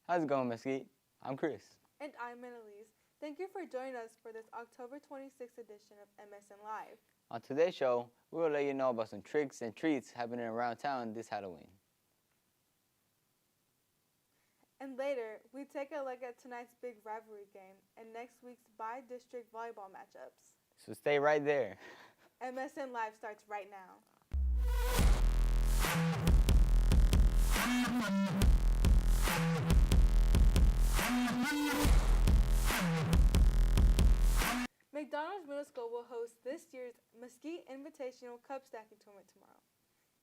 How's it going, Mesquite? I'm Chris. And I'm Annalise. Thank you for joining us for this October 26th edition of MSN Live. On today's show, we will let you know about some tricks and treats happening around town this Halloween. And later, we take a look at tonight's big rivalry game and next week's bi-district volleyball matchups. So stay right there. MSN Live starts right now. McDonald's Middle School will host this year's Mesquite Invitational Cup Stacking Tournament tomorrow.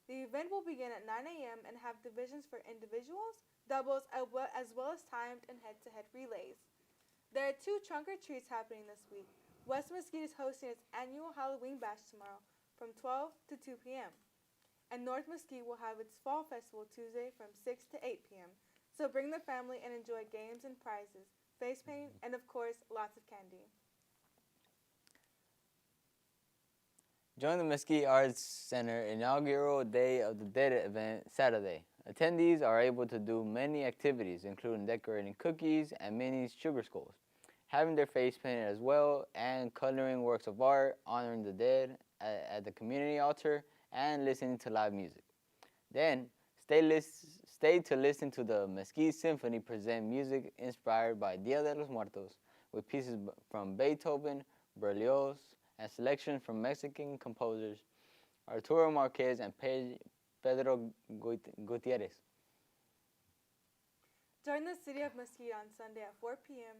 The event will begin at 9 a.m. and have divisions for individuals, doubles, as well as timed and head-to-head relays. There are two trunk or treats happening this week. West Mesquite is hosting its annual Halloween bash tomorrow from 12 to 2 p.m. And North Mesquite will have its fall festival Tuesday from 6 to 8 p.m. So bring the family and enjoy games and prizes, face painting, and of course, lots of candy. Join the Mesquite Arts Center inaugural Day of the Dead event Saturday. Attendees are able to do many activities, including decorating cookies and mini sugar skulls, having their face painted as well, and coloring works of art, honoring the dead at the community altar, and listening to live music. Then, stay to listen to the Mesquite Symphony present music inspired by Dia de los Muertos, with pieces from Beethoven, Berlioz, and selections from Mexican composers Arturo Marquez and Pedro Gutierrez. Join the City of Mesquite on Sunday at 4 p.m.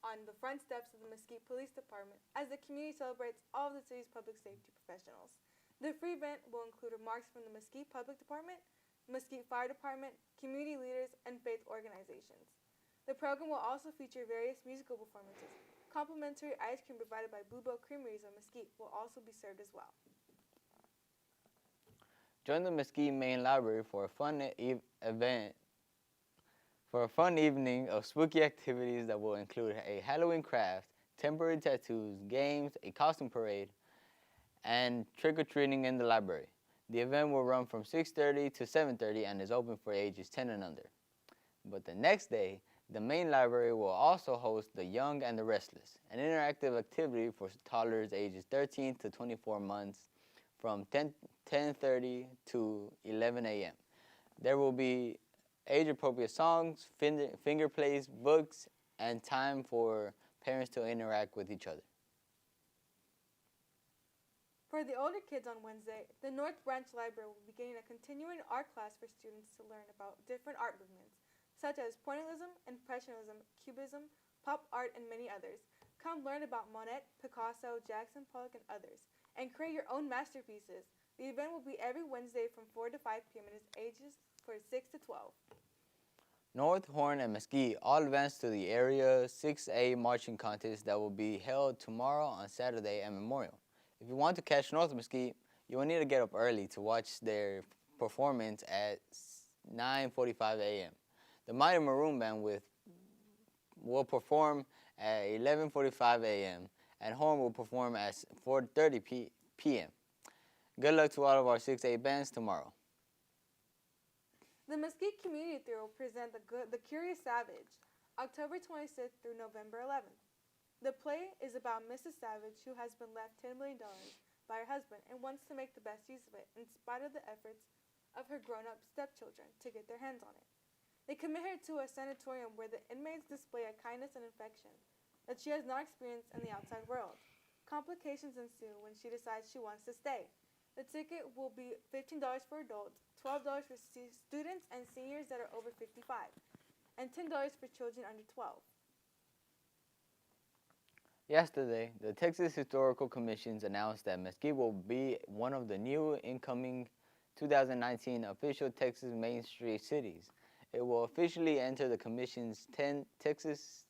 on the front steps of the Mesquite Police Department as the community celebrates all of the city's public safety professionals. The free event will include remarks from the Mesquite Public Department, Mesquite Fire Department, community leaders, and faith organizations. The program will also feature various musical performances. Complimentary ice cream provided by Bluebell Creameries of Mesquite will also be served as well. Join the Mesquite Main Library for a fun evening of spooky activities that will include a Halloween craft, temporary tattoos, games, a costume parade, and trick-or-treating in the library. The event will run from 6:30 to 7:30 and is open for ages 10 and under. But the next day, the main library will also host The Young and the Restless, an interactive activity for toddlers ages 13 to 24 months from 10:30 to 11 a.m. There will be age-appropriate songs, finger plays, books, and time for parents to interact with each other. For the older kids on Wednesday, the North Branch Library will be beginning a continuing art class for students to learn about different art movements, such as Pointillism, Impressionism, Cubism, pop art, and many others. Come learn about Monet, Picasso, Jackson Pollock, and others, and create your own masterpieces. The event will be every Wednesday from 4 to 5 p.m. and is ages for 6 to 12. North, Horn, and Mesquite all advanced to the Area 6A marching contest that will be held tomorrow on Saturday and Memorial. If you want to catch North Mesquite, you will need to get up early to watch their performance at 9:45 a.m. The Mighty Maroon Band will perform at 11:45 a.m. and Horn will perform at 4:30 p.m. Good luck to all of our 6A bands tomorrow. The Mesquite Community Theater will present The Curious Savage, October 26th through November 11th. The play is about Mrs. Savage, who has been left $10 million by her husband and wants to make the best use of it in spite of the efforts of her grown-up stepchildren to get their hands on it. They commit her to a sanatorium where the inmates display a kindness and affection that she has not experienced in the outside world. Complications ensue when she decides she wants to stay. The ticket will be $15 for adults, $12 for students and seniors that are over 55, and $10 for children under 12. Yesterday, the Texas Historical Commissions announced that Mesquite will be one of the new incoming 2019 official Texas Main Street cities. It will officially enter the Commission's Texas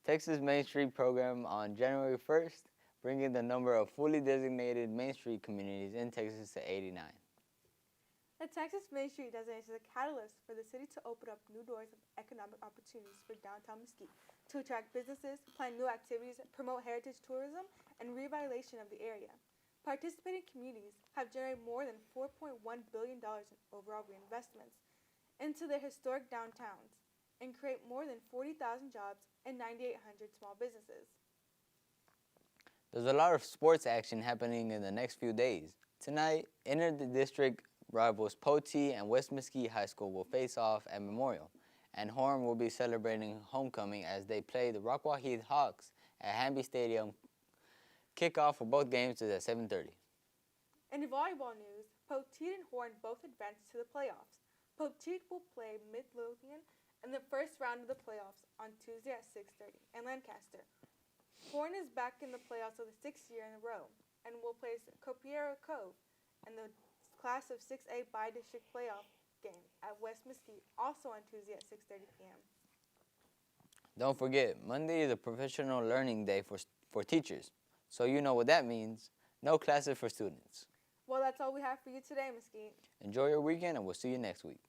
Main Street program on January 1st, bringing the number of fully designated Main Street communities in Texas to 89. The Texas Main Street designation is a catalyst for the city to open up new doors of economic opportunities for downtown Mesquite, to attract businesses, plan new activities, promote heritage tourism, and revitalization of the area. Participating communities have generated more than $4.1 billion in overall reinvestments into their historic downtowns and create more than 40,000 jobs and 9,800 small businesses. There's a lot of sports action happening in the next few days. Tonight, inter-district rivals Potee and West Mesquite High School will face off at Memorial, and Horn will be celebrating homecoming as they play the Rockwall Heath Hawks at Hamby Stadium. Kickoff for both games is at 7:30. In volleyball news, Potee and Horn both advanced to the playoffs. Potee will play Midlothian in the first round of the playoffs on Tuesday at 6:30 in Lancaster. Horn is back in the playoffs for the 6th year in a row and will place Copiera Cove in the Class of 6A bi-district playoff game at West Mesquite, also on Tuesday at 6:30 p.m. Don't forget, Monday is a professional learning day for teachers, so you know what that means. No classes for students. Well, that's all we have for you today, Mesquite. Enjoy your weekend, and we'll see you next week.